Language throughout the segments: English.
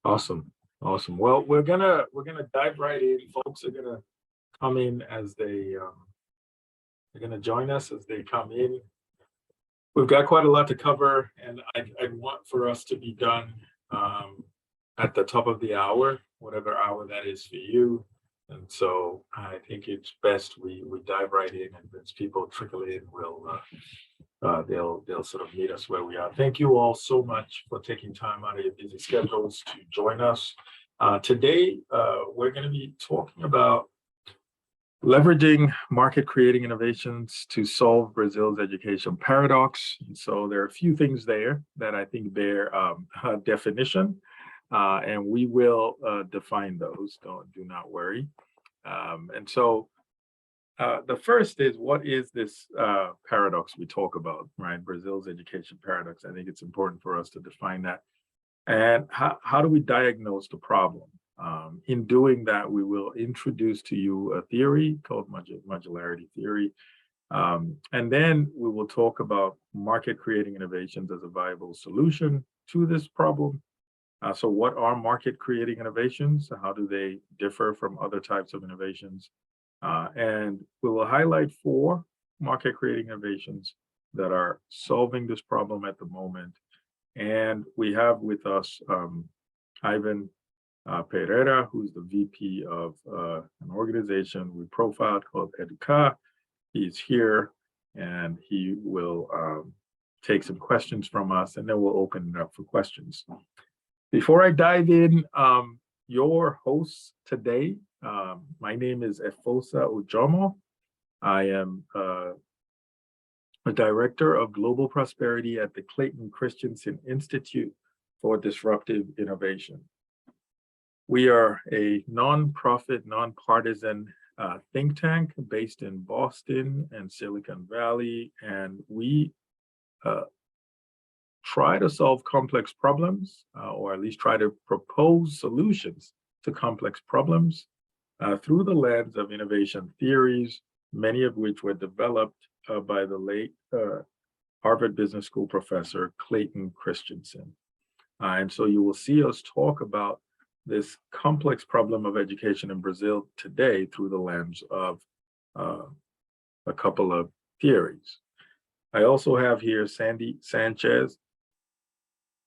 Awesome. Awesome. Well, we're gonna dive right in. Folks are gonna come in as they're gonna join us as they come in. We've got quite a lot to cover, and I'd want for us to be done um, at the top of the hour, whatever hour that is for you. And so I think it's best we dive right in, and as people trickle in, they'll sort of meet us where we are. Thank you all so much for taking time out of your busy schedules to join us. Today, we're going to be talking about leveraging market creating innovations to solve Brazil's education paradox. And so there are a few things there that I think bear definition, and we will define those. Do not worry. The first is, what is this paradox we talk about, right? Brazil's education paradox. I think it's important for us to define that. And how do we diagnose the problem? In doing that, we will introduce to you a theory called modularity theory. And then we will talk about market creating innovations as a viable solution to this problem. So what are market creating innovations? How do they differ from other types of innovations? And we will highlight 4 market creating innovations that are solving this problem at the moment. And we have with us Ivan Pereira, who's the VP of an organization we profiled called Educa. He's here, and he will take some questions from us, and then we'll open it up for questions. Before I dive in, your hosts today, my name is Efosa Ujomo. I am a director of global prosperity at the Clayton Christensen Institute for Disruptive Innovation. We are a nonprofit, nonpartisan think tank based in Boston and Silicon Valley, and we try to solve complex problems, or at least try to propose solutions to complex problems through the lens of innovation theories, many of which were developed by the late Harvard Business School professor Clayton Christensen. And so you will see us talk about this complex problem of education in Brazil today through the lens of a couple of theories. I also have here Sandy Sanchez,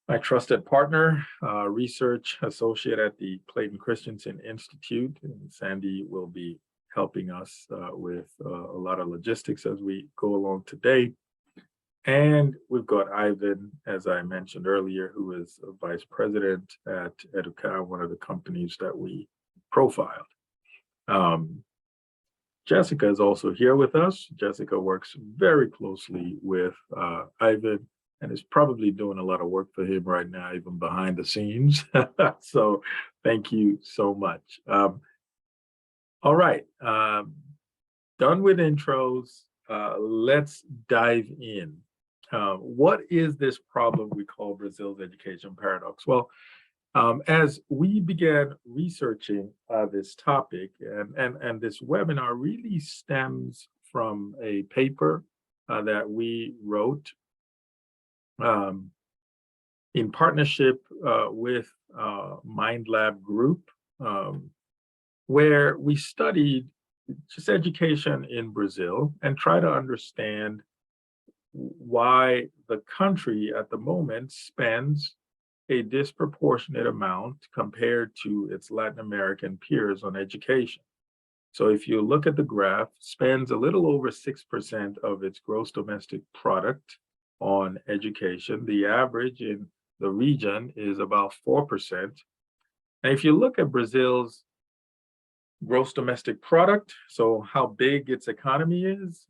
my trusted partner, research associate at the Clayton Christensen Institute. And Sandy will be helping us with a lot of logistics as we go along today. And we've got Ivan, as I mentioned earlier, who is a vice president at Educa, one of the companies that we profiled. Jessica is also here with us. Jessica works very closely with Ivan and is probably doing a lot of work for him right now, even behind the scenes. So thank you so much. All right, done with intros. Let's dive in. What is this problem we call Brazil's education paradox? Well, as we began researching this topic, and this webinar really stems from a paper that we wrote in partnership with MindLab Group, where we studied just education in Brazil and try to understand why the country at the moment spends a disproportionate amount compared to its Latin American peers on education. So if you look at the graph, spends a little over 6% of its gross domestic product on education. The average in the region is about 4%. And if you look at Brazil's gross domestic product, so how big its economy is,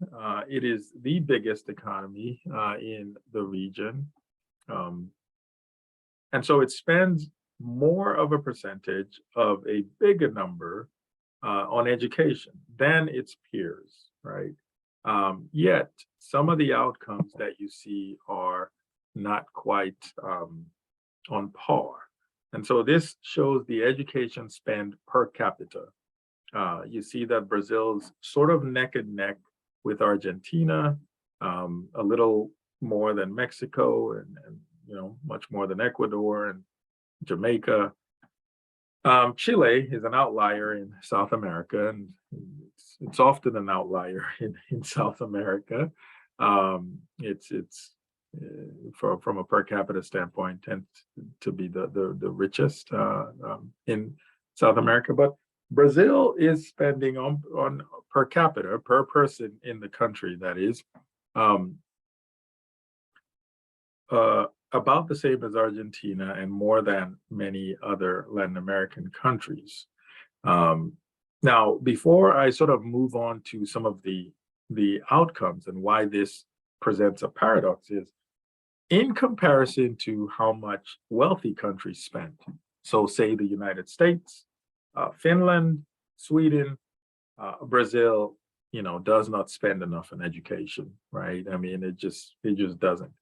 it is the biggest economy in the region. And so it spends more of a percentage of a bigger number on education than its peers, right? Yet some of the outcomes that you see are not quite on par. And so this shows the education spend per capita. You see that Brazil's sort of neck and neck with Argentina, a little more than Mexico, and much more than Ecuador and Jamaica. Chile is an outlier in South America, and it's often an outlier in South America. It's from a per capita standpoint tends to be the richest in South America. But Brazil is spending on per capita per person in the country, that is, um, about the same as Argentina and more than many other Latin American countries. Um, Now, before I sort of move on to some of the outcomes and why this presents a paradox is in comparison to how much wealthy countries spend. So, say the United States, Finland, Sweden, Brazil, does not spend enough on education, right? I mean, it just doesn't.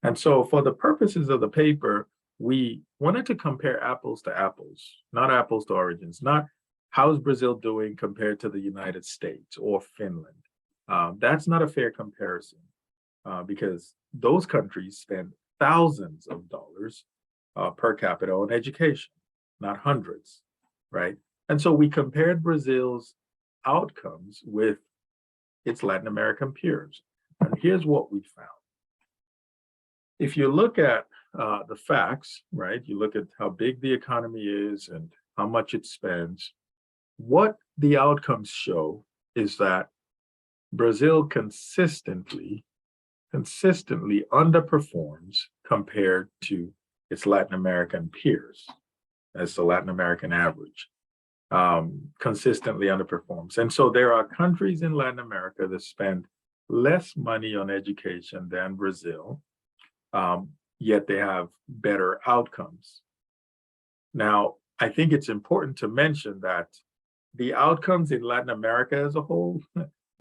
And so, for the purposes of the paper, we wanted to compare apples to apples, not apples to origins, not how's Brazil doing compared to the United States or Finland. That's not a fair comparison because those countries spend thousands of dollars per capita on education, not hundreds, right? And so we compared Brazil's outcomes with its Latin American peers. And here's what we found. If you look at the facts, right, you look at how big the economy is and how much it spends, what the outcomes show is that Brazil consistently underperforms compared to its Latin American peers as the Latin American average. Consistently underperforms. And so there are countries in Latin America that spend less money on education than Brazil, yet they have better outcomes. Now, I think it's important to mention that the outcomes in Latin America as a whole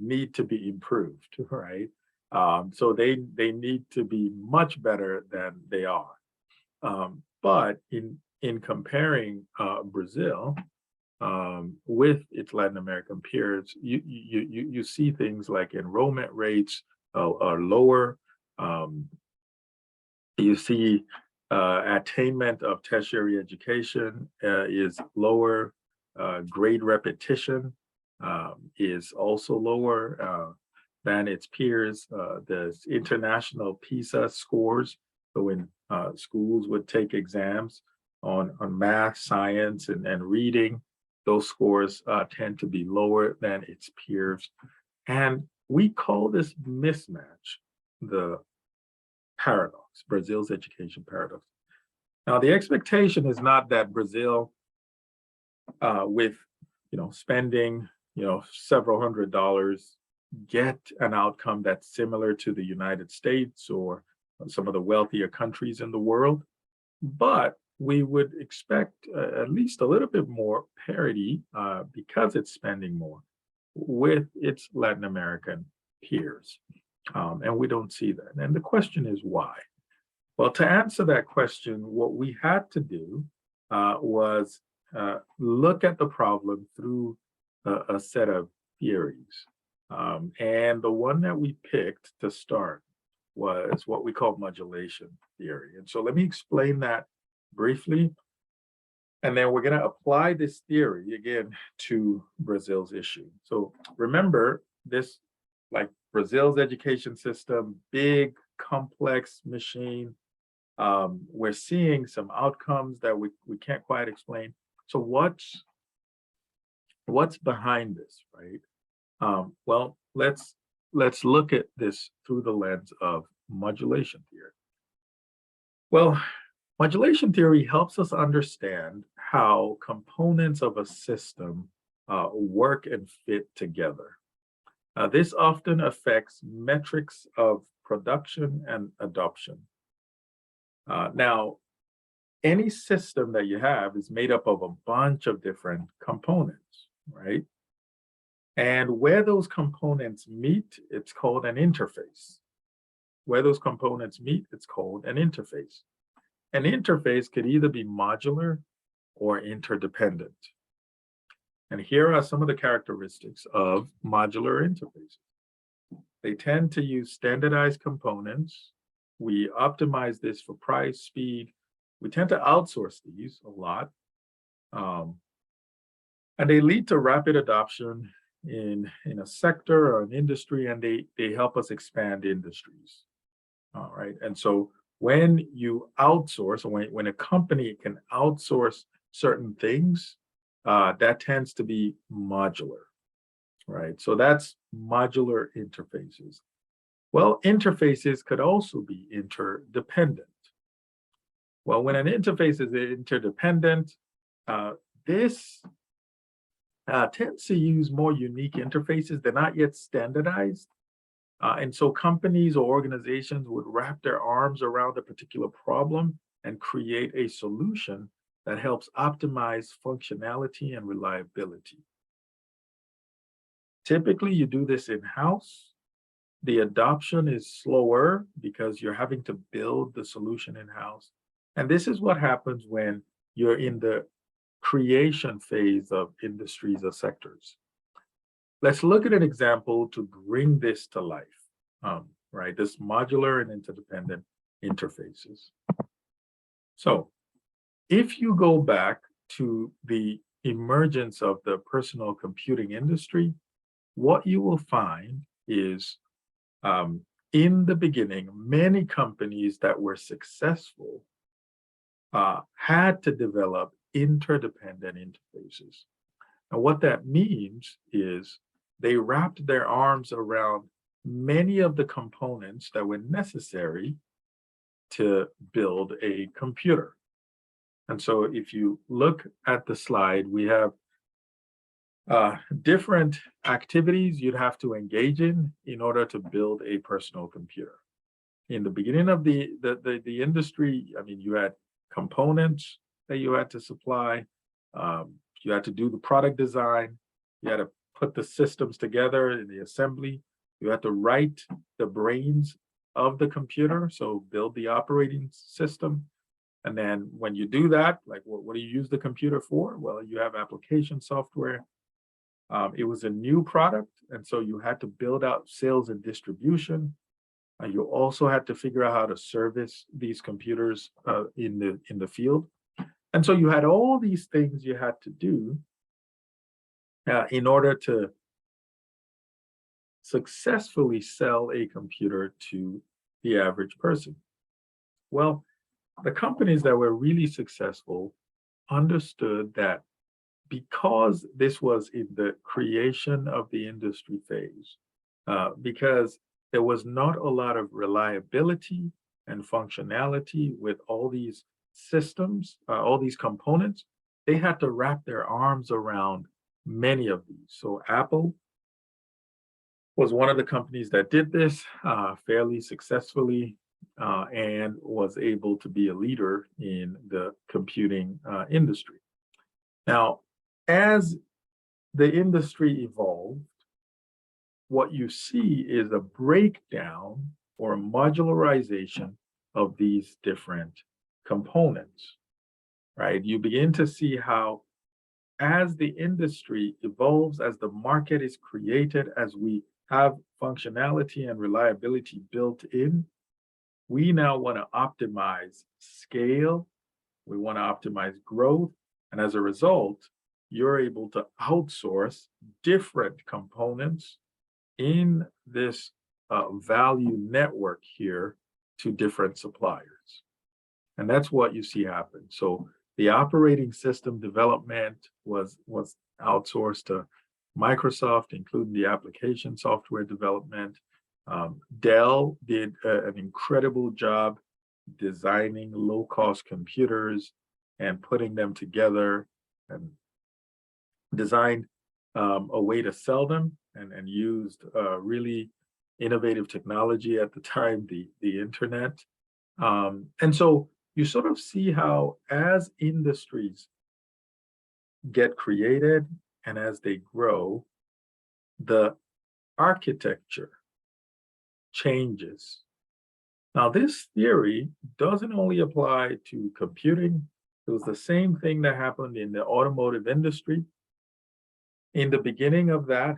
need to be improved, right? So they need to be much better than they are. But in comparing Brazil with its Latin American peers, you see things like enrollment rates are lower. You see attainment of tertiary education is lower. Grade repetition is also lower than its peers. The international PISA scores, so when schools would take exams on math, science, and reading, those scores tend to be lower than its peers. And we call this mismatch the paradox, Brazil's education paradox. Now, the expectation is not that Brazil, with spending several $100s, get an outcome that's similar to the United States or some of the wealthier countries in the world, but we would expect at least a little bit more parity because it's spending more with its Latin American peers. And we don't see that. And the question is why? Well, to answer that question, what we had to do was look at the problem through a set of theories. And the one that we picked to start was what we call modulation theory. And so let me explain that briefly. And then we're going to apply this theory again to Brazil's issue. So remember this, like Brazil's education system, big, complex machine. We're seeing some outcomes that we can't quite explain. So what's behind this, right? Well, let's look at this through the lens of modulation theory. Well, modulation theory helps us understand how components of a system work and fit together. This often affects metrics of production and adoption. Now, any system that you have is made up of a bunch of different components, right? And where those components meet, it's called an interface. Where those components meet, it's called an interface. An interface could either be modular or interdependent. And here are some of the characteristics of modular interfaces. They tend to use standardized components. We optimize this for price, speed. We tend to outsource these a lot. And they lead to rapid adoption in a sector or an industry, and they help us expand industries. All right. And so when you outsource, or when a company can outsource certain things, that tends to be modular, right? So that's modular interfaces. Well, interfaces could also be interdependent. Well, when an interface is interdependent, uh, this tends to use more unique interfaces. They're not yet standardized. And so companies or organizations would wrap their arms around a particular problem and create a solution that helps optimize functionality and reliability. Typically, you do this in-house. The adoption is slower because you're having to build the solution in-house. And this is what happens when you're in the creation phase of industries or sectors. Let's look at an example to bring this to life, right? This modular and interdependent interfaces. So if you go back to the emergence of the personal computing industry, what you will find is in the beginning, many companies that were successful had to develop interdependent interfaces. And what that means is they wrapped their arms around many of the components that were necessary to build a computer. And so if you look at the slide, we have different activities you'd have to engage in order to build a personal computer. In the beginning of the industry, I mean, you had components that you had to supply. You had to do the product design. You had to put the systems together in the assembly. You had to write the brains of the computer, so build the operating system. And then when you do that, like what do you use the computer for? Well, you have application software. It was a new product, and so you had to build out sales and distribution. You also had to figure out how to service these computers in the field. And so you had all these things you had to do in order to successfully sell a computer to the average person. Well, the companies that were really successful understood that because this was in the creation of the industry phase, because there was not a lot of reliability and functionality with all these systems, all these components, they had to wrap their arms around many of these. So Apple was one of the companies that did this fairly successfully and was able to be a leader in the computing industry. Now, as the industry evolved, what you see is a breakdown or a modularization of these different components, right? You begin to see how as the industry evolves, as the market is created, as we have functionality and reliability built in, we now want to optimize scale, we want to optimize growth, and as a result, you're able to outsource different components in this value network here to different suppliers. And that's what you see happen. So the operating system development was outsourced to Microsoft, including the application software development. Dell did an incredible job designing low-cost computers and putting them together and designed a way to sell them and used really innovative technology at the time, the internet. And so you sort of see how as industries get created and as they grow, the architecture changes. Now, this theory doesn't only apply to computing. It was the same thing that happened in the automotive industry. In the beginning of that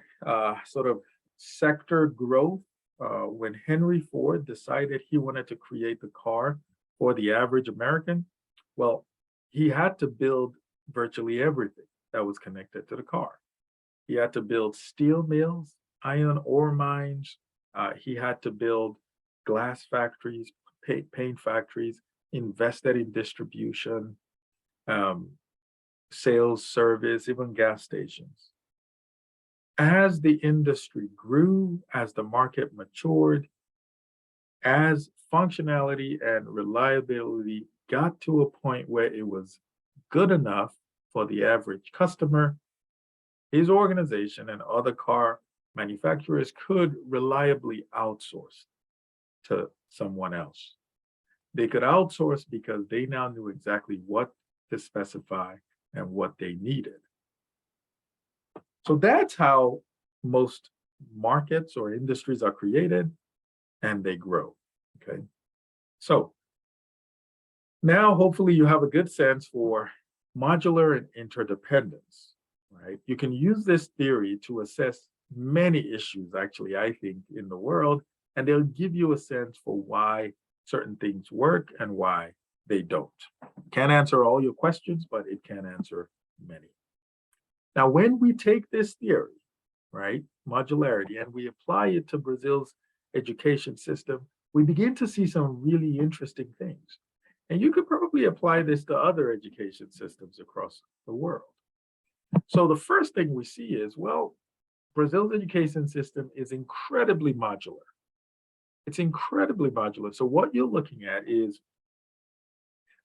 sort of sector growth, when Henry Ford decided he wanted to create the car for the average American, well, he had to build virtually everything that was connected to the car. He had to build steel mills, iron ore mines. He had to build glass factories, paint factories, invested in distribution, um, sales, service, even gas stations. As the industry grew, as the market matured, as functionality and reliability got to a point where it was good enough for the average customer, his organization and other car manufacturers could reliably outsource to someone else. They could outsource because they now knew exactly what to specify and what they needed. So that's how most markets or industries are created and they grow. Okay. So now hopefully you have a good sense for modular and interdependence, right? You can use this theory to assess many issues, actually, I think, in the world, and they'll give you a sense for why certain things work and why they don't. Can't answer all your questions, but it can answer many. Now, when we take this theory, right, modularity, and we apply it to Brazil's education system, we begin to see some really interesting things. And you could probably apply this to other education systems across the world. So the first thing we see is, well, Brazil's education system is incredibly modular. It's incredibly modular. So what you're looking at is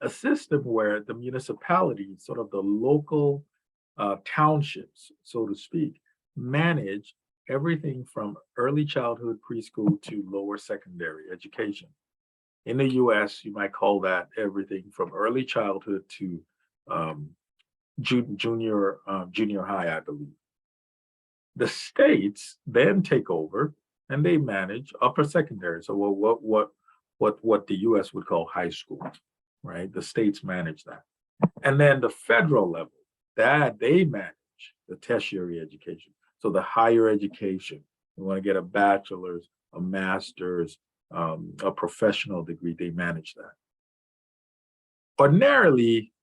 a system where the municipalities, sort of the local townships, so to speak, manage everything from early childhood preschool to lower secondary education. In the US, you might call that everything from early childhood to junior high, I believe. The states then take over and they manage upper secondary. So what the US would call high school, right? The states manage that. And then the federal level, that they manage the tertiary education. So the higher education, you want to get a bachelor's, a master's, a professional degree, they manage that. Ordinarily,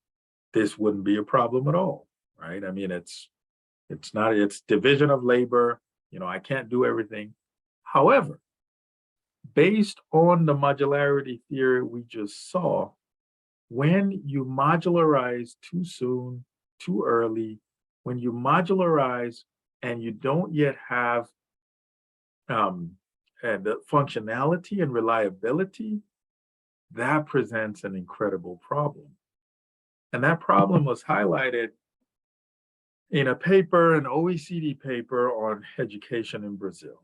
this wouldn't be a problem at all, right? I mean, it's division of labor. You know, I can't do everything. However, based on the modularity theory we just saw, when you modularize too soon, too early, when you modularize and you don't yet have the functionality and reliability, that presents an incredible problem. And that problem was highlighted in a paper, an OECD paper on education in Brazil.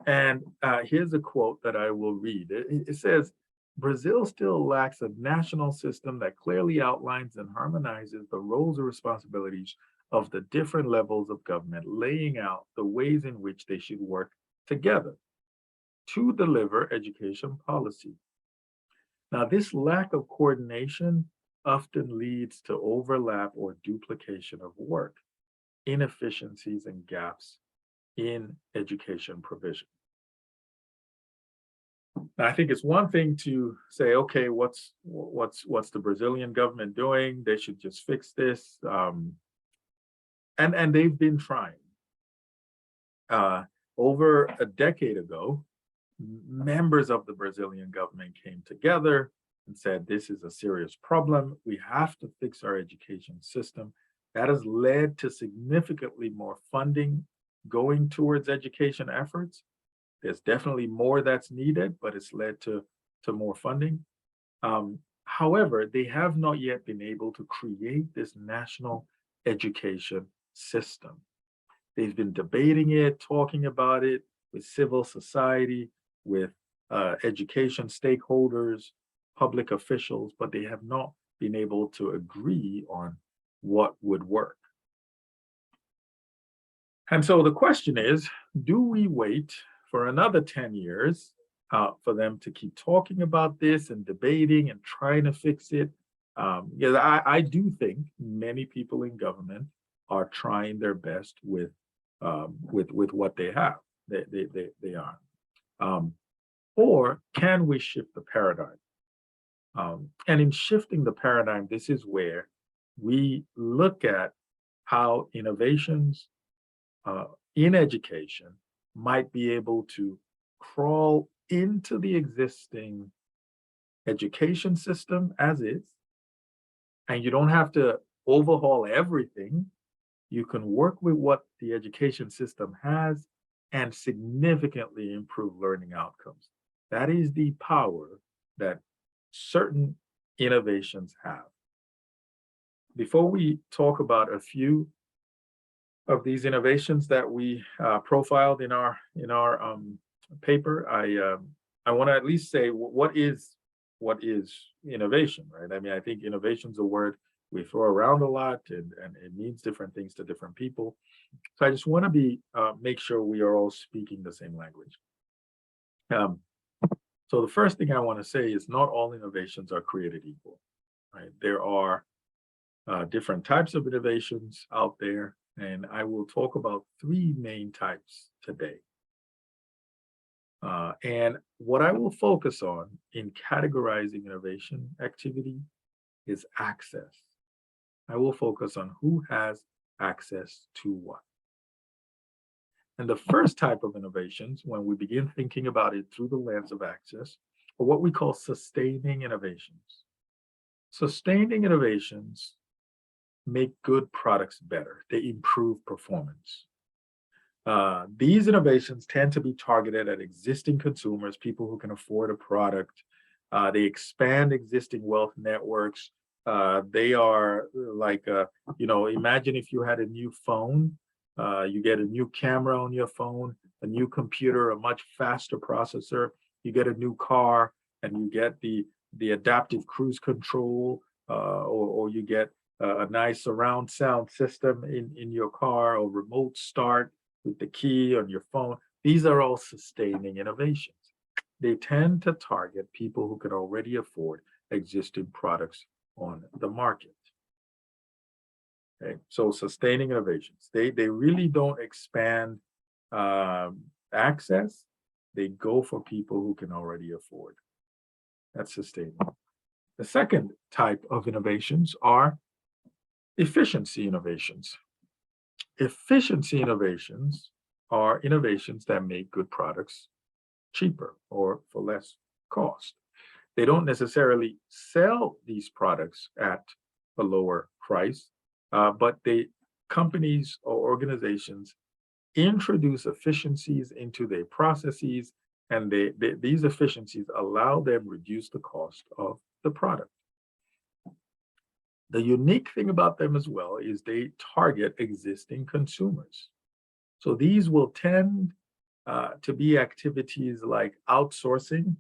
And here's a quote that I will read. It says, Brazil still lacks a national system that clearly outlines and harmonizes the roles and responsibilities of the different levels of government, laying out the ways in which they should work together to deliver education policy. Now, this lack of coordination often leads to overlap or duplication of work, inefficiencies and gaps in education provision. Now, I think it's one thing to say, okay, what's the Brazilian government doing? They should just fix this. And they've been trying. Over a decade ago, members of the Brazilian government came together and said, this is a serious problem. We have to fix our education system. That has led to significantly more funding going towards education efforts. There's definitely more that's needed, but it's led to more funding. However, they have not yet been able to create this national education system. They've been debating it, talking about it with civil society, with education stakeholders, public officials, but they have not been able to agree on what would work. And so the question is, do we wait for another 10 years for them to keep talking about this and debating and trying to fix it? Because I do think many people in government are trying their best with what they have. They are. Or can we shift the paradigm? And in shifting the paradigm, this is where we look at how innovations uh, in education might be able to crawl into the existing education system as is, and you don't have to overhaul everything. You can work with what the education system has and significantly improve learning outcomes. That is the power that certain innovations have. Before we talk about a few of these innovations that we profiled in our paper, I want to at least say what is innovation, right? I mean, I think innovation is a word we throw around a lot, and it means different things to different people. So I just want to be make sure we are all speaking the same language. Um, so the first thing I want to say is not all innovations are created equal, right? There are different types of innovations out there, and I will talk about three main types today. And what I will focus on in categorizing innovation activity is access. I will focus on who has access to what. And the first type of innovations, when we begin thinking about it through the lens of access, are what we call sustaining innovations. Sustaining innovations make good products better, they improve performance. These innovations tend to be targeted at existing consumers, people who can afford a product. They expand existing wealth networks. They are like, imagine if you had a new phone, you get a new camera on your phone, a new computer, a much faster processor. You get a new car, and you get the adaptive cruise control, or you get a nice surround sound system in your car, or remote start with the key on your phone. These are all sustaining innovations. They tend to target people who can already afford existing products on the market. Okay, so sustaining innovations, they really don't expand access. They go for people who can already afford. That's sustaining. The second type of innovations are efficiency innovations. Efficiency innovations are innovations that make good products cheaper or for less cost. They don't necessarily sell these products at a lower price, but companies or organizations introduce efficiencies into their processes, and these efficiencies allow them reduce the cost of the product. The unique thing about them as well is they target existing consumers. So these will tend to be activities like outsourcing,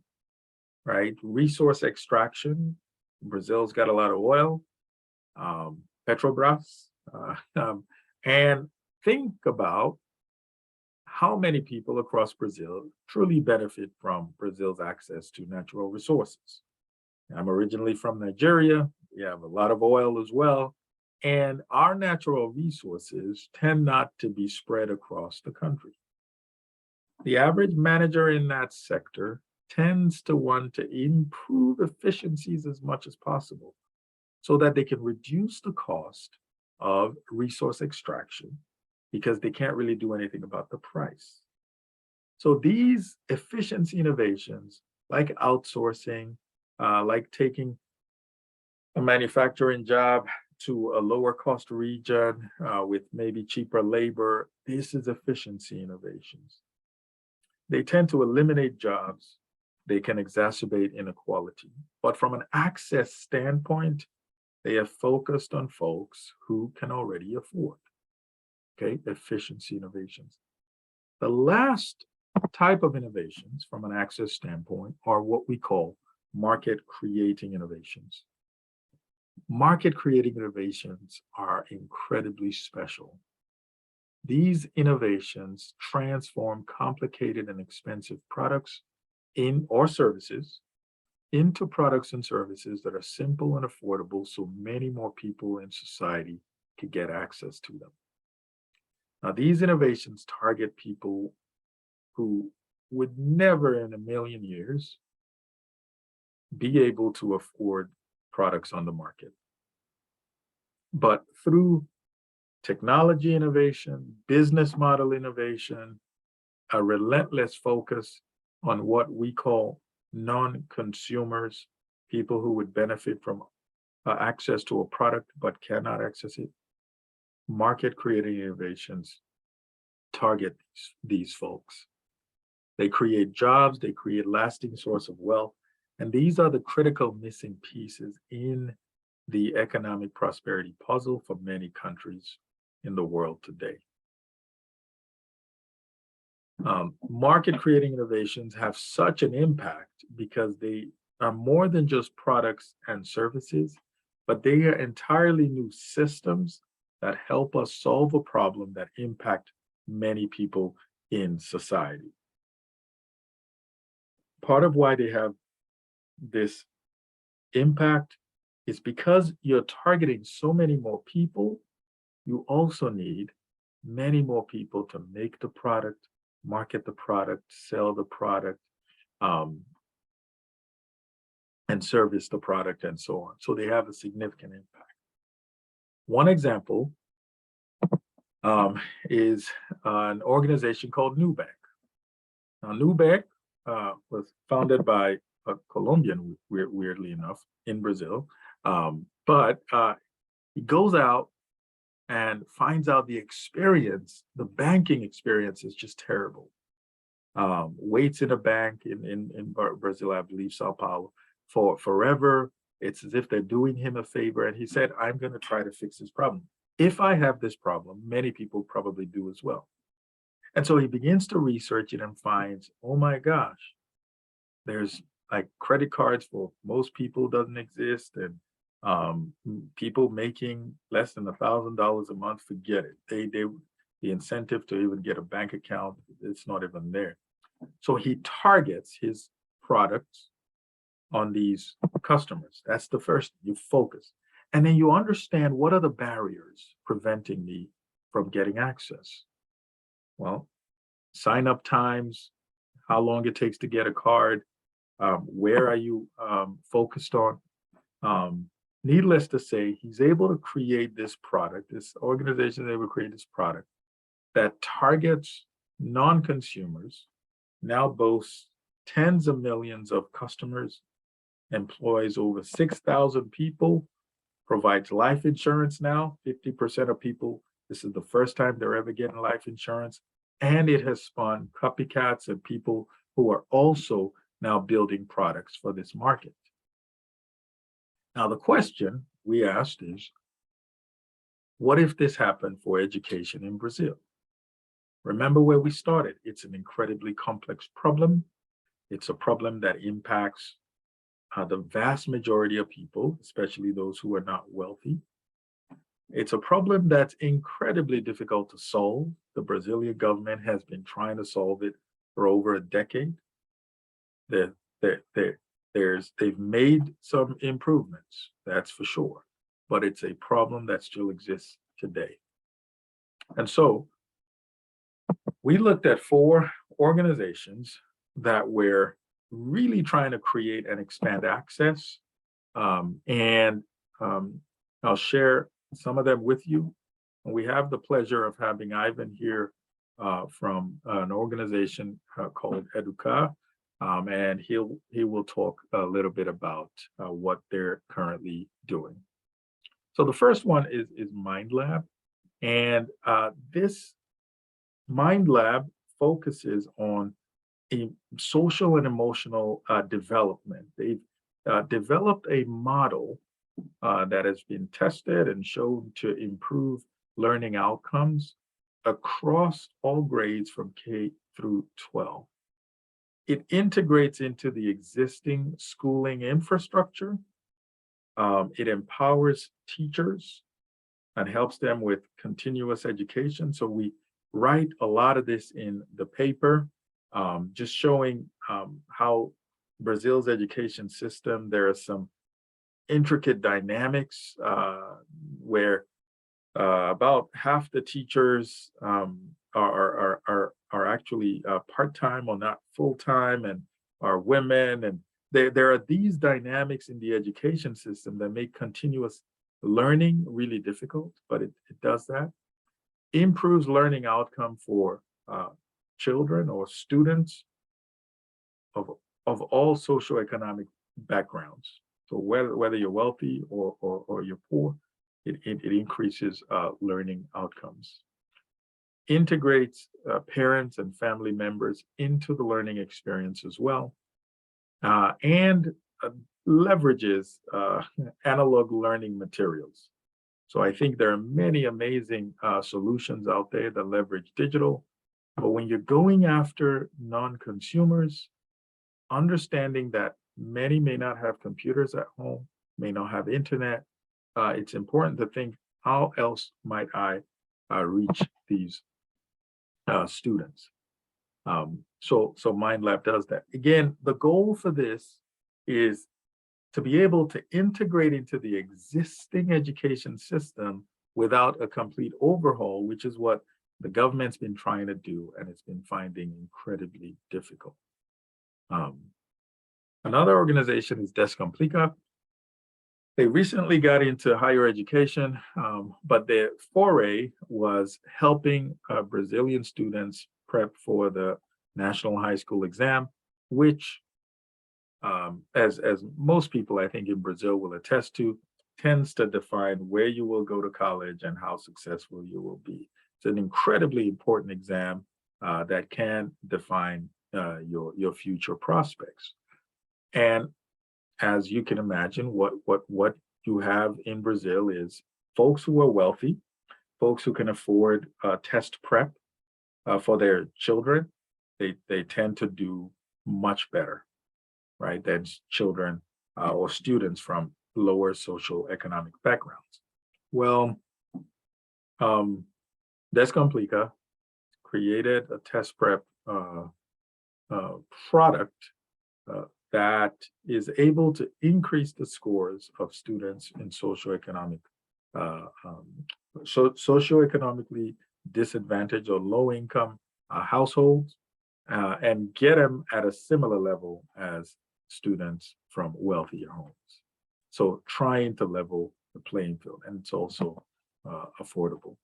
right? Resource extraction. Brazil's got a lot of oil, Petrobras. And think about how many people across Brazil truly benefit from Brazil's access to natural resources. I'm originally from Nigeria. We have a lot of oil as well. And our natural resources tend not to be spread across the country. The average manager in that sector tends to want to improve efficiencies as much as possible so that they can reduce the cost of resource extraction, because they can't really do anything about the price. So these efficiency innovations, like outsourcing, like taking a manufacturing job to a lower cost region with maybe cheaper labor, this is efficiency innovations. They tend to eliminate jobs. They can exacerbate inequality. But from an access standpoint, they are focused on folks who can already afford. Okay, efficiency innovations. The last type of innovations from an access standpoint are what we call market creating innovations. Market creating innovations are incredibly special. These innovations transform complicated and expensive products or services into products and services that are simple and affordable, so many more people in society could get access to them. Now, these innovations target people who would never in a million years be able to afford products on the market. But through technology innovation, business model innovation, a relentless focus on what we call non-consumers, people who would benefit from access to a product but cannot access it. Market creating innovations target these folks. They create jobs, they create lasting source of wealth, and these are the critical missing pieces in the economic prosperity puzzle for many countries in the world today. Market creating innovations have such an impact because they are more than just products and services, but they are entirely new systems that help us solve a problem that impact many people in society. Part of why they have this impact is because you're targeting so many more people, you also need many more people to make the product, market the product, sell the product, and service the product, and so on. So they have a significant impact. One example is an organization called Nubank. Now, Nubank was founded by a Colombian, weirdly enough, in Brazil. But he goes out and finds out the experience, the banking experience is just terrible. Waits in a bank in Brazil, I believe, Sao Paulo, for forever. It's as if they're doing him a favor. And he said, I'm going to try to fix this problem. If I have this problem, many people probably do as well. And so he begins to research it and finds, oh my gosh, there's like credit cards for most people doesn't exist. And people making less than $1,000 a month, forget it. The incentive to even get a bank account, it's not even there. So he targets his products on these customers. That's the first, you focus. And then you understand what are the barriers preventing me from getting access. Well, sign up times, how long it takes to get a card, where are you focused on? Needless to say, he's able to create this product, this organization is able to create this product that targets non-consumers, now boasts tens of millions of customers, employs over 6,000 people, provides life insurance now, 50% of people, this is the first time they're ever getting life insurance, and it has spawned copycats and people who are also now building products for this market. Now, the question we asked is, what if this happened for education in Brazil? Remember where we started. It's an incredibly complex problem. It's a problem that impacts the vast majority of people, especially those who are not wealthy. It's a problem that's incredibly difficult to solve. The Brazilian government has been trying to solve it for over a decade. They've made some improvements, that's for sure, but it's a problem that still exists today. And so we looked at 4 organizations that were really trying to create and expand access. I'll share some of them with you. And we have the pleasure of having Ivan here from an organization called Educa. And he will talk a little bit about what they're currently doing. So the first one is MindLab, and this MindLab focuses on social and emotional development. They've developed a model that has been tested and shown to improve learning outcomes across all grades from K through 12. It integrates into the existing schooling infrastructure. It empowers teachers and helps them with continuous education. So we write a lot of this in the paper, just showing how Brazil's education system, there are some intricate dynamics where about half the teachers are actually part-time or not full-time and are women. And there are these dynamics in the education system that make continuous learning really difficult, but it does that. improves learning outcome for children or students of all socioeconomic backgrounds. So whether you're wealthy or you're poor, it increases learning outcomes. Integrates parents and family members into the learning experience as well, and leverages analog learning materials. So I think there are many amazing solutions out there that leverage digital, but when you're going after non-consumers, understanding that many may not have computers at home, may not have internet, it's important to think, how else might I reach these students? So MindLab does that. Again, the goal for this is to be able to integrate into the existing education system without a complete overhaul, which is what the government's been trying to do, and it's been finding incredibly difficult. Another organization is Descomplica. They recently got into higher education, but their foray was helping Brazilian students prep for the national high school exam, which, as most people I think in Brazil will attest to, tends to define where you will go to college and how successful you will be. It's an incredibly important exam that can define your future prospects. And as you can imagine, what you have in Brazil is folks who are wealthy, folks who can afford test prep for their children. They tend to do much better, right, than children or students from lower socioeconomic backgrounds. Well, Descomplica created a test prep product that is able to increase the scores of students in socioeconomically disadvantaged or low income households, and get them at a similar level as students from wealthier homes. So trying to level the playing field, and it's also affordable.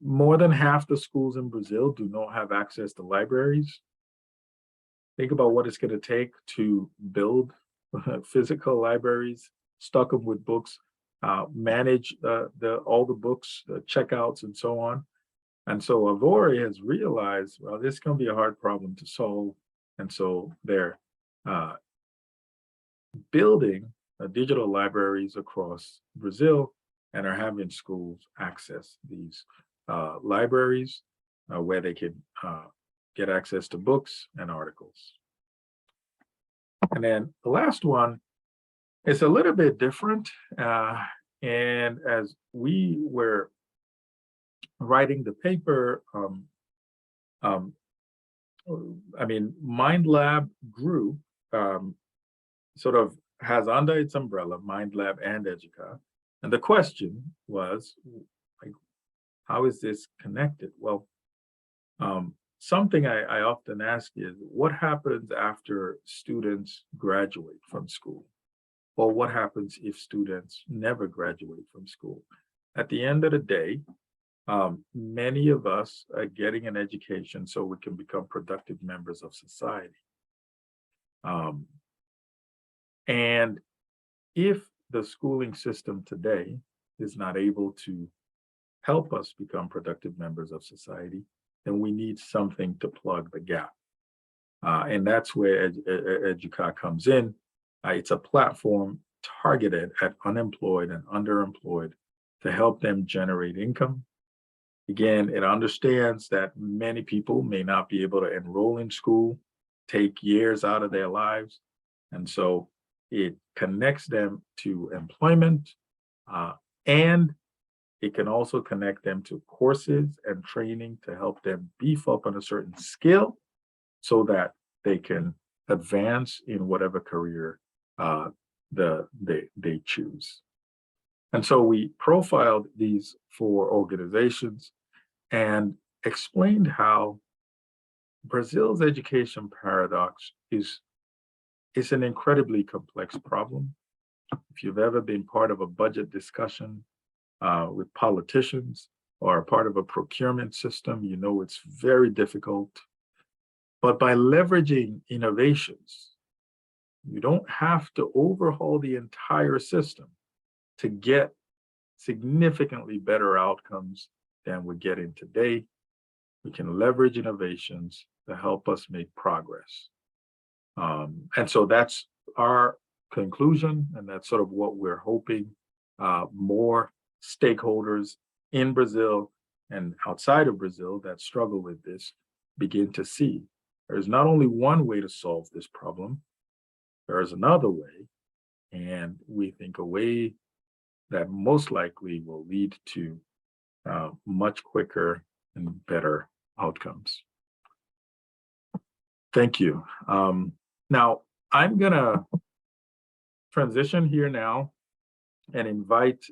More than half the schools in Brazil do not have access to libraries. Think about what it's going to take to build physical libraries, stock them with books, manage all the books, the checkouts, and so on. And so Avori has realized, well, this is going to be a hard problem to solve. And so they're building digital libraries across Brazil and are having schools access these libraries where they can get access to books and articles. And then the last one is a little bit different. And as we were writing the paper, MindLab Group sort of has under its umbrella MindLab and Educa. And the question was, like, how is this connected? Well, something I often ask is, what happens after students graduate from school? Or what happens if students never graduate from school? At the end of the day, many of us are getting an education so we can become productive members of society. And if the schooling system today is not able to help us become productive members of society, then we need something to plug the gap. And that's where Educa comes in. It's a platform targeted at unemployed and underemployed to help them generate income. Again, it understands that many people may not be able to enroll in school, take years out of their lives. And so it connects them to employment, and it can also connect them to courses and training to help them beef up on a certain skill so that they can advance in whatever career they choose. And so we profiled these 4 organizations and explained how Brazil's education paradox is an incredibly complex problem. If you've ever been part of a budget discussion with politicians, or part of a procurement system, you know it's very difficult. But by leveraging innovations, you don't have to overhaul the entire system to get significantly better outcomes than we're getting today. We can leverage innovations to help us make progress. And so that's our conclusion, and that's sort of what we're hoping more stakeholders in Brazil and outside of Brazil that struggle with this begin to see. There's not only one way to solve this problem, there is another way, and we think a way that most likely will lead to much quicker and better outcomes. Thank you. Now, I'm going to transition here now and invite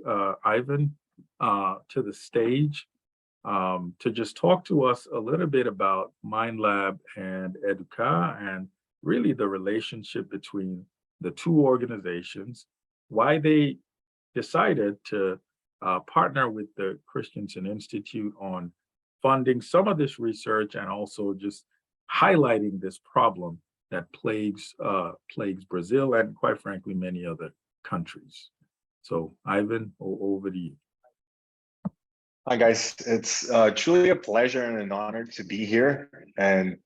Ivan to the stage to just talk to us a little bit about MindLab and Educa, and really the relationship between the two organizations, why they decided to partner with the Christensen Institute on funding some of this research, and also just highlighting this problem that plagues Brazil and, quite frankly, many other countries. So, Ivan, over to you. Hi, guys. It's truly a pleasure and an honor to be here and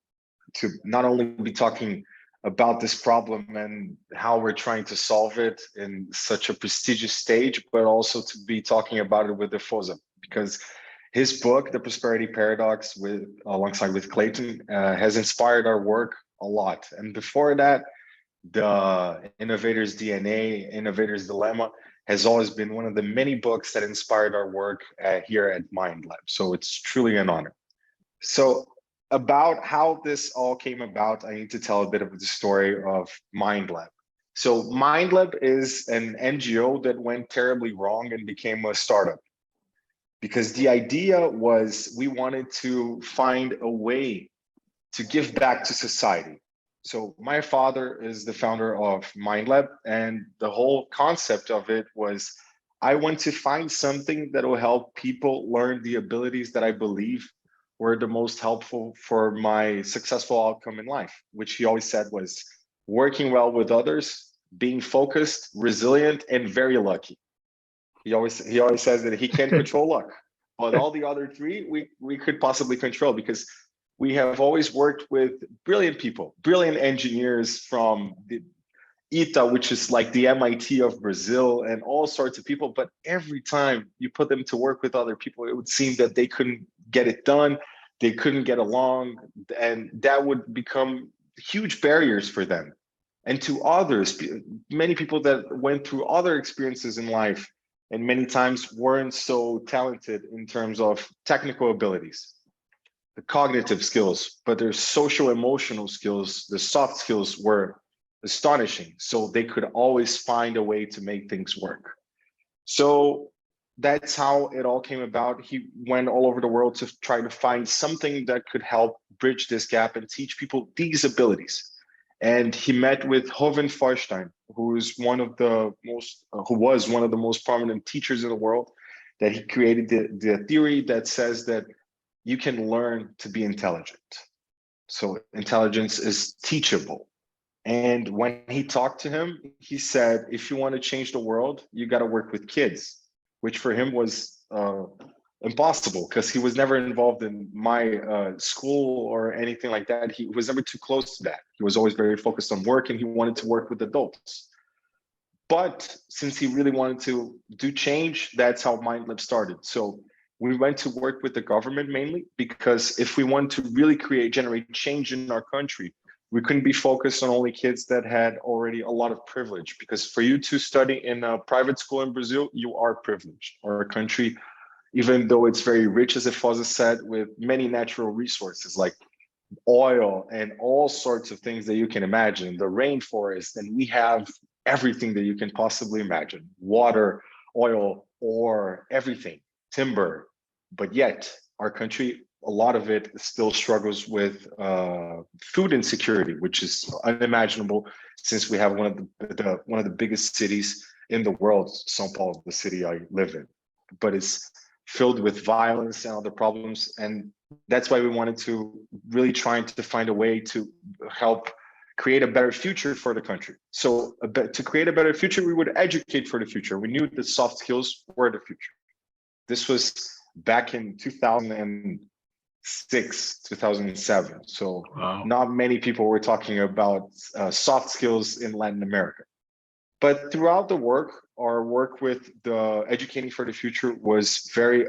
to not only be talking about this problem and how we're trying to solve it in such a prestigious stage, but also to be talking about it with Defosa, because his book, The Prosperity Paradox, alongside with Clayton, has inspired our work a lot. And before that, the Innovator's DNA, Innovator's Dilemma, has always been one of the many books that inspired our work here at MindLab. So it's truly an honor. So about how this all came about, I need to tell a bit of the story of MindLab. So MindLab is an NGO that went terribly wrong and became a startup, because the idea was we wanted to find a way to give back to society. So my father is the founder of MindLab, and the whole concept of it was I want to find something that will help people learn the abilities that I believe were the most helpful for my successful outcome in life, which he always said was working well with others, being focused, resilient, and very lucky. He always says that he can't control luck, but all the other three we could possibly control, because we have always worked with brilliant people, brilliant engineers from the ITA, which is like the MIT of Brazil, and all sorts of people. But every time you put them to work with other people, it would seem that they couldn't get it done. They couldn't get along, and that would become huge barriers for them. And to others, many people that went through other experiences in life and many times weren't so talented in terms of technical abilities, the cognitive skills, but their social emotional skills, the soft skills were astonishing. So they could always find a way to make things work. So that's how it all came about. He went all over the world to try to find something that could help bridge this gap and teach people these abilities. And he met with Hovind Feuerstein, who was one of the most prominent teachers in the world, that he created the theory that says that you can learn to be intelligent. So intelligence is teachable. And when he talked to him, he said, if you want to change the world, you got to work with kids, which for him was impossible, because he was never involved in my school or anything like that. He was never too close to that. He was always very focused on work, and he wanted to work with adults. But since he really wanted to do change, that's how MindLab started. So we went to work with the government mainly, because if we want to really generate change in our country, we couldn't be focused on only kids that had already a lot of privilege, because for you to study in a private school in Brazil, you are privileged. Our country, even though it's very rich, as Efosa said, with many natural resources like oil and all sorts of things that you can imagine, the rainforest, and we have everything that you can possibly imagine, water, oil, ore, everything, timber. But yet our country, a lot of it still struggles with food insecurity, which is unimaginable, since we have one of the biggest cities in the world, São Paulo, the city I live in. But it's filled with violence and other problems. And that's why we wanted to really try to find a way to help create a better future for the country. So to create a better future, we would educate for the future. We knew that soft skills were the future. This was back in 2006, 2007. So Wow. not many people were talking about soft skills in Latin America. But throughout the work, our work with the Educating for the Future was very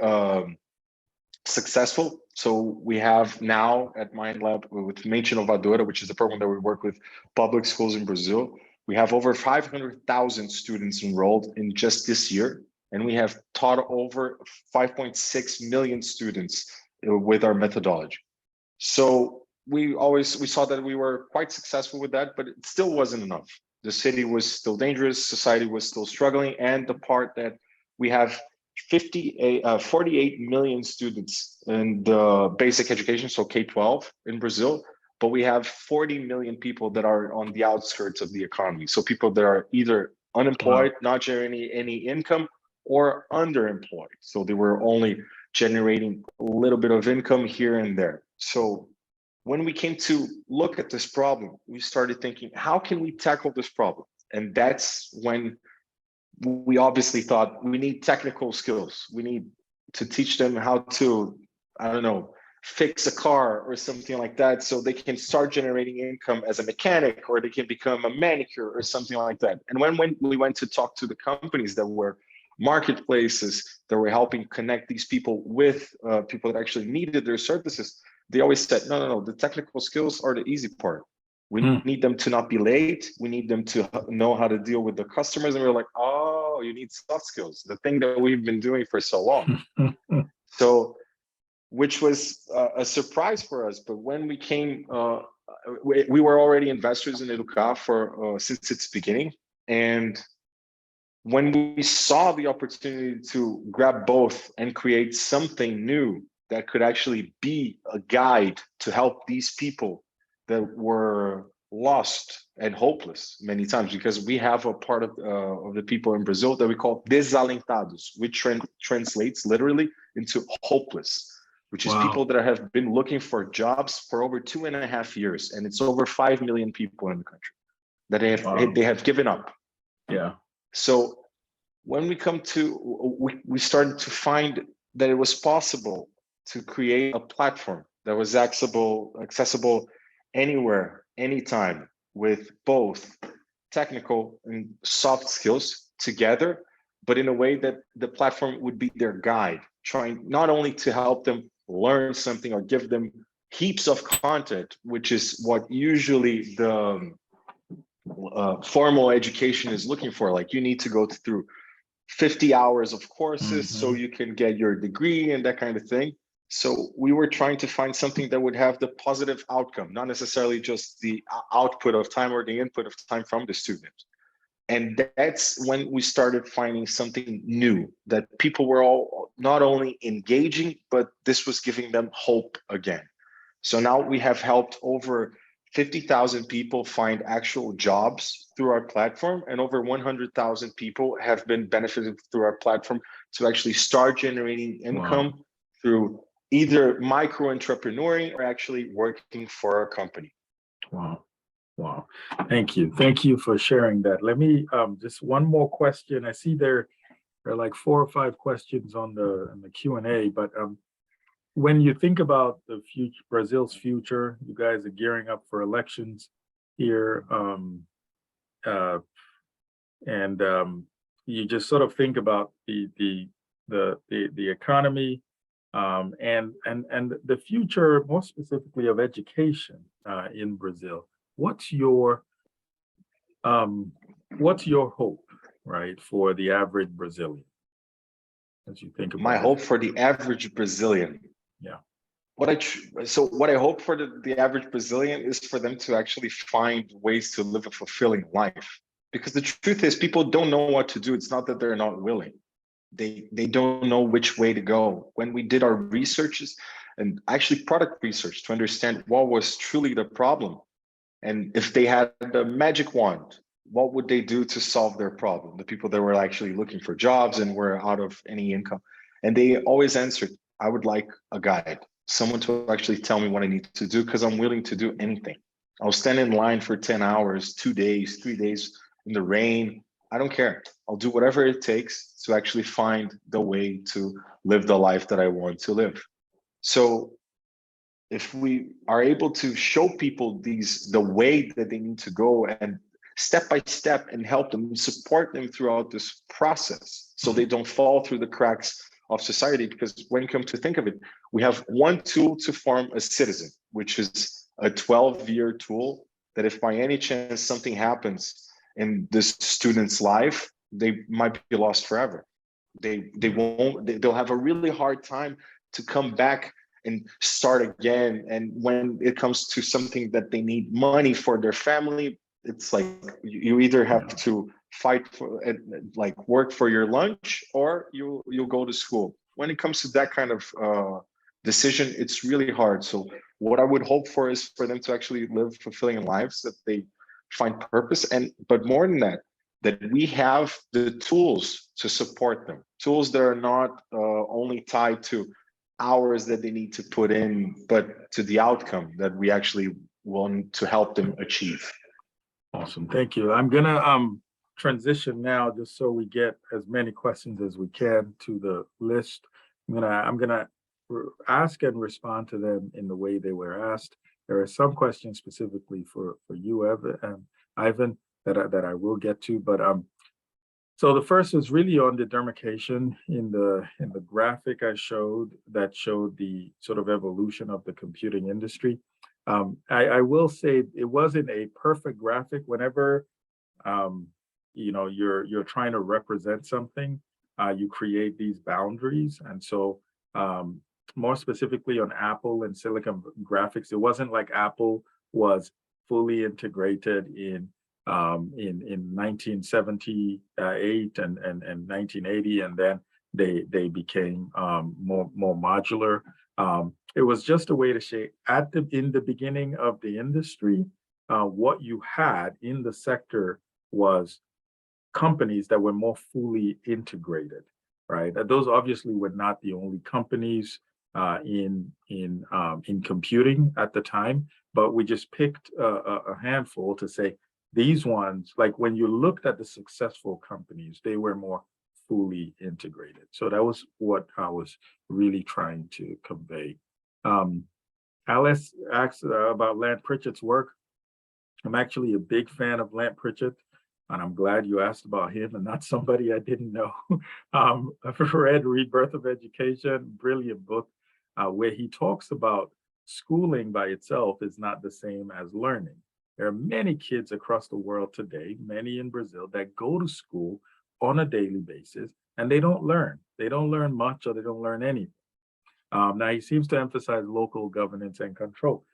successful. So we have now at Mind Lab with Mente Inovadora, which is a program that we work with public schools in Brazil. We have over 500,000 students enrolled in just this year. And we have taught over 5.6 million students with our methodology. So we saw that we were quite successful with that, but it still wasn't enough. The city was still dangerous, society was still struggling, and the part that we have 48 million students in the basic education, so K-12 in Brazil, but we have 40 million people that are on the outskirts of the economy. So people that are either unemployed, not generating any income, or underemployed. So they were only generating a little bit of income here and there. So when we came to look at this problem, we started thinking, how can we tackle this problem? And that's when we obviously thought we need technical skills. We need to teach them how to, I don't know, fix a car or something like that, so they can start generating income as a mechanic, or they can become a manicure or something like that. And when we went to talk to the companies that were marketplaces that were helping connect these people with people that actually needed their services, they always said, no, the technical skills are the easy part. We need them to not be late. We need them to know how to deal with the customers. And we were like, oh, you need soft skills, the thing that we've been doing for so long. So, which was a surprise for us. But when we came, we were already investors in Educar since its beginning. And when we saw the opportunity to grab both and create something new that could actually be a guide to help these people that were lost and hopeless many times, because we have a part of the people in Brazil that we call desalentados, which translates literally into hopeless, which is people that have been looking for jobs for over 2.5 years. And it's over 5 million people in the country that they have given up. Yeah. So when we come to, we started to find that it was possible to create a platform that was accessible anywhere, anytime, with both technical and soft skills together, but in a way that the platform would be their guide, trying not only to help them learn something or give them heaps of content, which is what usually the formal education is looking for. Like, you need to go through 50 hours of courses so you can get your degree and that kind of thing. So we were trying to find something that would have the positive outcome, not necessarily just the output of time or the input of time from the student. And that's when we started finding something new, that people were all not only engaging, but this was giving them hope again. So now we have helped over 50,000 people find actual jobs through our platform, and over 100,000 people have been benefited through our platform to actually start generating income through either micro entrepreneuring or actually working for a company. Wow. Thank you for sharing that. Let me just one more question. I see there are like 4 or 5 questions on the Q&A, but when you think about the future, Brazil's future, you guys are gearing up for elections here, and you just sort of think about the economy, and the future, more specifically, of education in Brazil. What's your hope, right, for the average Brazilian, as you think about my hope for the average Brazilian? Yeah. What I hope for the average Brazilian is for them to actually find ways to live a fulfilling life. Because the truth is, people don't know what to do. It's not that they're not willing. They don't know which way to go. When we did our researches, and actually product research, to understand what was truly the problem, and if they had a magic wand, what would they do to solve their problem? The people that were actually looking for jobs and were out of any income. And they always answered, I would like a guide, someone to actually tell me what I need to do, because I'm willing to do anything. I'll stand in line for 10 hours, 2 days, 3 days in the rain. I don't care. I'll do whatever it takes to actually find the way to live the life that I want to live. So if we are able to show people the way that they need to go, and step by step, and help them, support them throughout this process so they don't fall through the cracks of society. Because when you come to think of it, we have one tool to form a citizen, which is a 12-year tool that if by any chance something happens in this student's life, they might be lost forever. They'll have a really hard time to come back and start again. And when it comes to something that they need money for their family, it's like you either have to fight for, like, work for your lunch, or you'll go to school. When it comes to that kind of decision, it's really hard. So what I would hope for is for them to actually live fulfilling lives, that they find purpose, and but more than that, that we have the tools to support them, tools that are not only tied to hours that they need to put in, but to the outcome that we actually want to help them achieve. Awesome, thank you. I'm gonna transition now, just so we get as many questions as we can to the list. I'm gonna ask and respond to them in the way they were asked. There are some questions specifically for you, Ivan, that I will get to, but so the first is really on the demarcation in the graphic I showed, that showed the sort of evolution of the computing industry. I will say it wasn't a perfect graphic. Whenever you're trying to represent something, you create these boundaries, and so more specifically on Apple and Silicon Graphics, it wasn't like Apple was fully integrated in 1978 and 1980, and then they became more modular. It was just a way to say in the beginning of the industry, what you had in the sector was companies that were more fully integrated, right? Those obviously were not the only companies in computing at the time, but we just picked a handful to say these ones, like when you looked at the successful companies, they were more fully integrated. So that was what I was really trying to convey. Alice asked about Lant Pritchett's work. I'm actually a big fan of Lant Pritchett, and I'm glad you asked about him and not somebody I didn't know. I've read Rebirth of Education, brilliant book, where he talks about schooling by itself is not the same as learning. There are many kids across the world today, many in Brazil, that go to school on a daily basis and they don't learn. They don't learn much, or they don't learn anything. Now, he seems to emphasize local governance and control.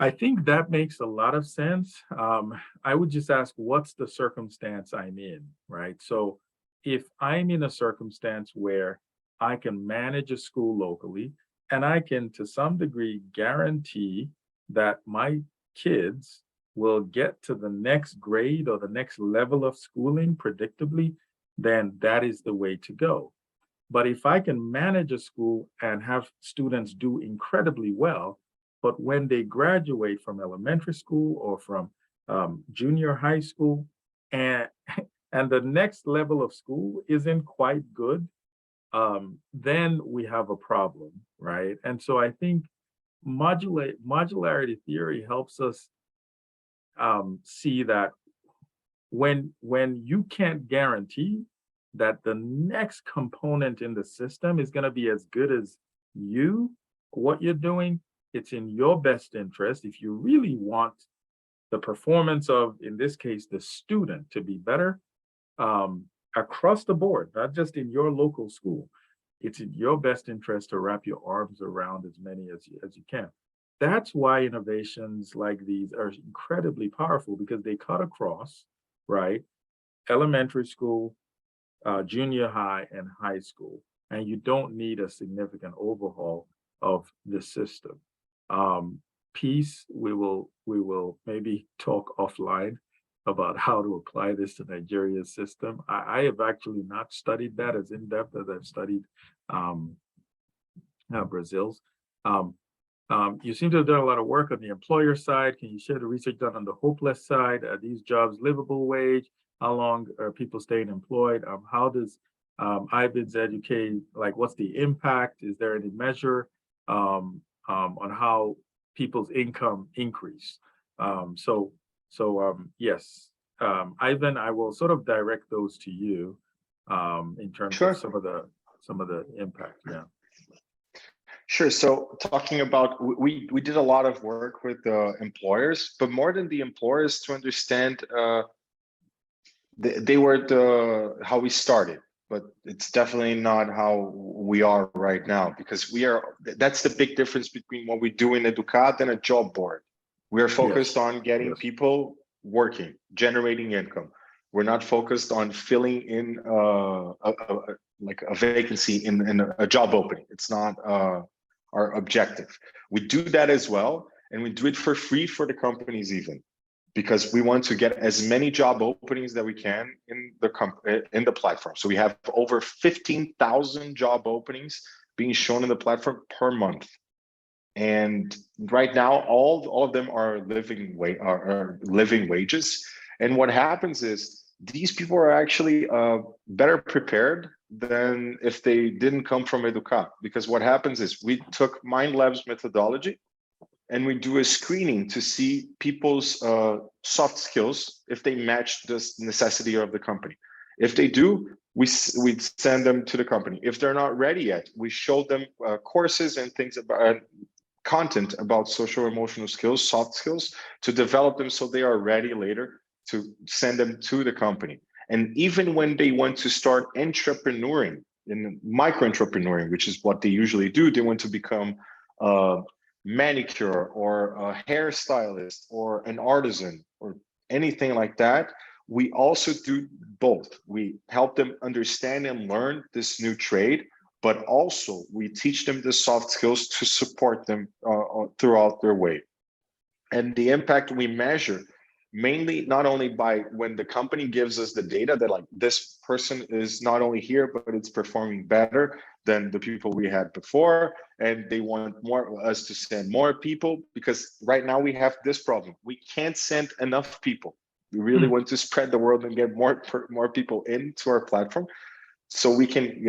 I think that makes a lot of sense. I would just ask, what's the circumstance I'm in, right? So if I'm in a circumstance where I can manage a school locally, and I can, to some degree, guarantee that my kids will get to the next grade or the next level of schooling predictably, then that is the way to go. But if I can manage a school and have students do incredibly well, but when they graduate from elementary school or from junior high school, and and the next level of school isn't quite good, then we have a problem, right? And so I think modularity theory helps us see that when you can't guarantee that the next component in the system is going to be as good as what you're doing, it's in your best interest, if you really want the performance of, in this case, the student to be better, across the board, not just in your local school. It's in your best interest to wrap your arms around as many as you can. That's why innovations like these are incredibly powerful, because they cut across, right? Elementary school, junior high, and high school. And you don't need a significant overhaul of the system. Peace, we will maybe talk offline about how to apply this to Nigeria's system. I have actually not studied that as in depth as I've studied um, Brazil's. Um, you seem to have done a lot of work on the employer side. Can you share the research done on the hopeless side? Are these jobs livable wage? How long are people staying employed? How does IBIDS educate? Like, what's the impact? Is there any measure on how people's income increase? Yes, Ivan, I will sort of direct those to you in terms of Sure. some of the impact. Yeah. Sure. So talking about, we did a lot of work with the employers, but more than the employers, to understand, they were how we started, but it's definitely not how we are right now, because that's the big difference between what we do in Educat and a job board. We are focused Yes. on getting Yes. people working, generating income. We're not focused on filling in like a vacancy in a job opening. It's not our objective. We do that as well, and we do it for free for the companies even, because we want to get as many job openings that we can in the platform. So we have over 15,000 job openings being shown in the platform per month. And right now, all of them are living wages. And what happens is these people are actually better prepared than if they didn't come from Educat. Because what happens is we took MindLab's methodology and we do a screening to see people's soft skills, if they match this necessity of the company. If they do, we send them to the company. If they're not ready yet, we show them courses and things about content about social emotional skills, soft skills, to develop them so they are ready later to send them to the company. And even when they want to start entrepreneuring, in micro entrepreneuring, which is what they usually do, they want to become manicure or a hairstylist or an artisan or anything like that, we also do both. We help them understand and learn this new trade, but also we teach them the soft skills to support them throughout their way. And the impact we measure mainly not only by when the company gives us the data that like this person is not only here, but it's performing better than the people we had before, and they want us to send more people, because right now we have this problem. We can't send enough people. We really want to spread the world and get more people into our platform so we can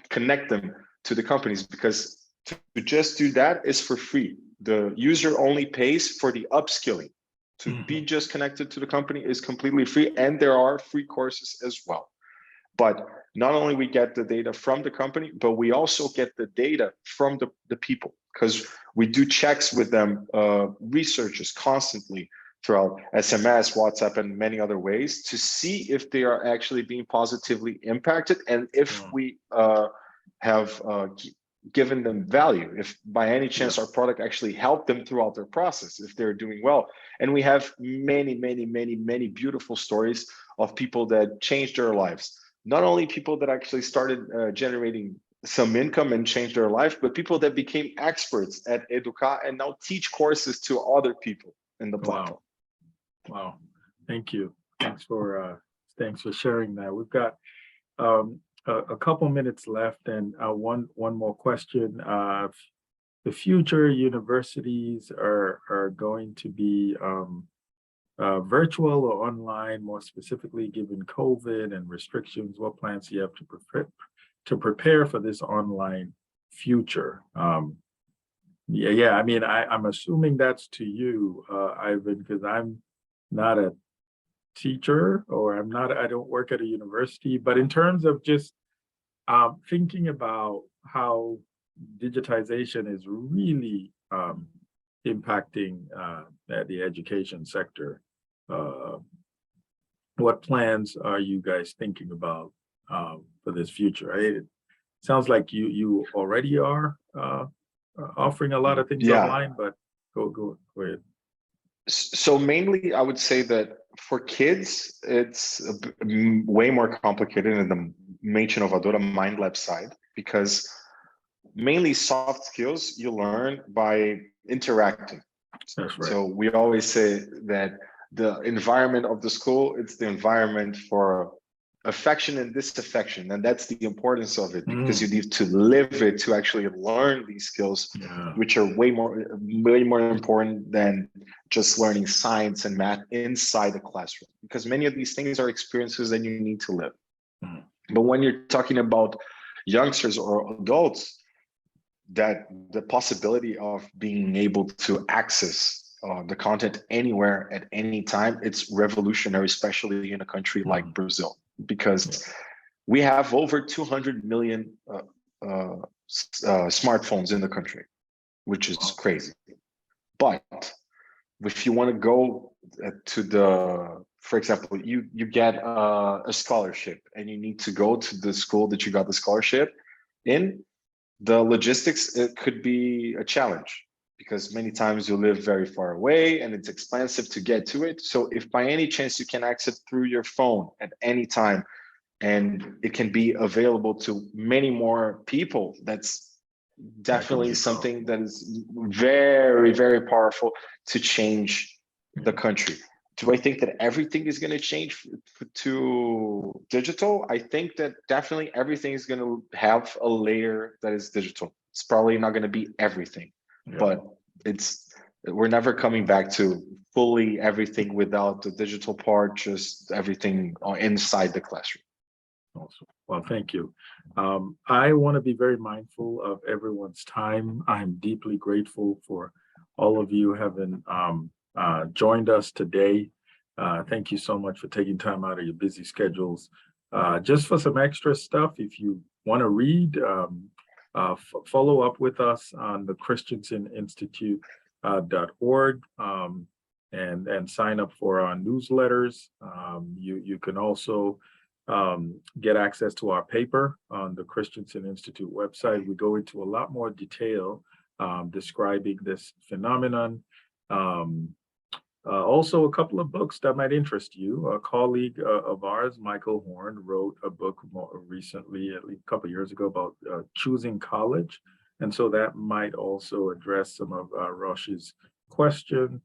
connect them to the companies, because to just do that is for free. The user only pays for the upskilling. To be just connected to the company is completely free, and there are free courses as well. But not only we get the data from the company, but we also get the data from the people, because we do checks with them, researchers constantly throughout SMS, WhatsApp, and many other ways to see if they are actually being positively impacted, and if we have given them value, if by any chance our product actually helped them throughout their process, if they're doing well. And we have many beautiful stories of people that changed their lives. Not only people that actually started generating some income and changed their life, but people that became experts at Educat and now teach courses to other people in the platform. Wow. Thank you. Thanks for sharing that. We've got a couple minutes left, and one more question. The future universities are going to be virtual or online, more specifically, given COVID and restrictions. What plans do you have to prepare for this online future? Yeah. I mean, I'm assuming that's to you, Ivan, because I'm not a teacher, or I don't work at a university. But in terms of just thinking about how digitization is really impacting the education sector, what plans are you guys thinking about for this future? It sounds like you already are offering a lot of things online, but go ahead. So mainly, I would say that for kids, it's way more complicated in the Mente Inovadora MindLab side, because mainly soft skills you learn by interacting. That's right. So we always say that the environment of the school, it's the environment for affection and disaffection. And that's the importance of it, because you need to live it to actually learn these skills, Yeah. which are way more important than just learning science and math inside the classroom, because many of these things are experiences that you need to live. But when you're talking about youngsters or adults, that the possibility of being able to access the content anywhere at any time, it's revolutionary, especially in a country like Brazil, because we have over 200 million smartphones in the country, which is crazy. But if you want to go to the, for example, you get a scholarship and you need to go to the school that you got the scholarship in, the logistics, it could be a challenge, because many times you live very far away and it's expensive to get to it. So if by any chance you can access through your phone at any time, and it can be available to many more people, that's definitely something that is very, very powerful to change the country. Do I think that everything is going to change to digital? I think that definitely everything is going to have a layer that is digital. It's probably not going to be everything, but we're never coming back to fully everything without the digital part, just everything inside the classroom. Awesome. Well, thank you. I want to be very mindful of everyone's time. I'm deeply grateful for all of you having joined us today. Thank you so much for taking time out of your busy schedules. Just for some extra stuff, if you want to read, follow up with us on the christenseninstitute.org and sign up for our newsletters. You can also get access to our paper on the Christensen Institute website. We go into a lot more detail describing this phenomenon. Also, a couple of books that might interest you. A colleague of ours, Michael Horn, wrote a book more recently, at least a couple of years ago, about choosing college. And so that might also address some of Rush's question.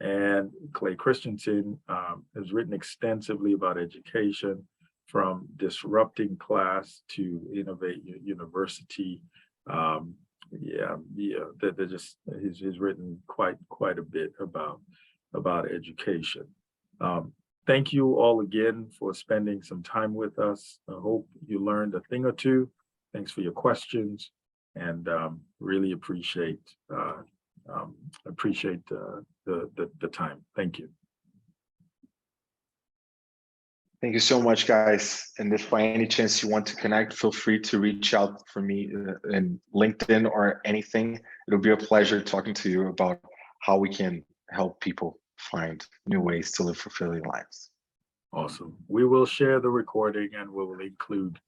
And Clay Christensen has written extensively about education, from disrupting class to innovate university. He's written quite a bit about education. Thank you all again for spending some time with us. I hope you learned a thing or two. Thanks for your questions, and really appreciate the time. Thank you. Thank you so much, guys. And if by any chance you want to connect, feel free to reach out for me in LinkedIn or anything. It'll be a pleasure talking to you about how we can help people find new ways to live fulfilling lives. Awesome. We will share the recording, and we will include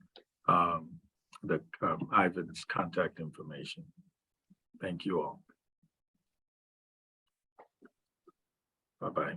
Ivan's contact information. Thank you all. Bye-bye.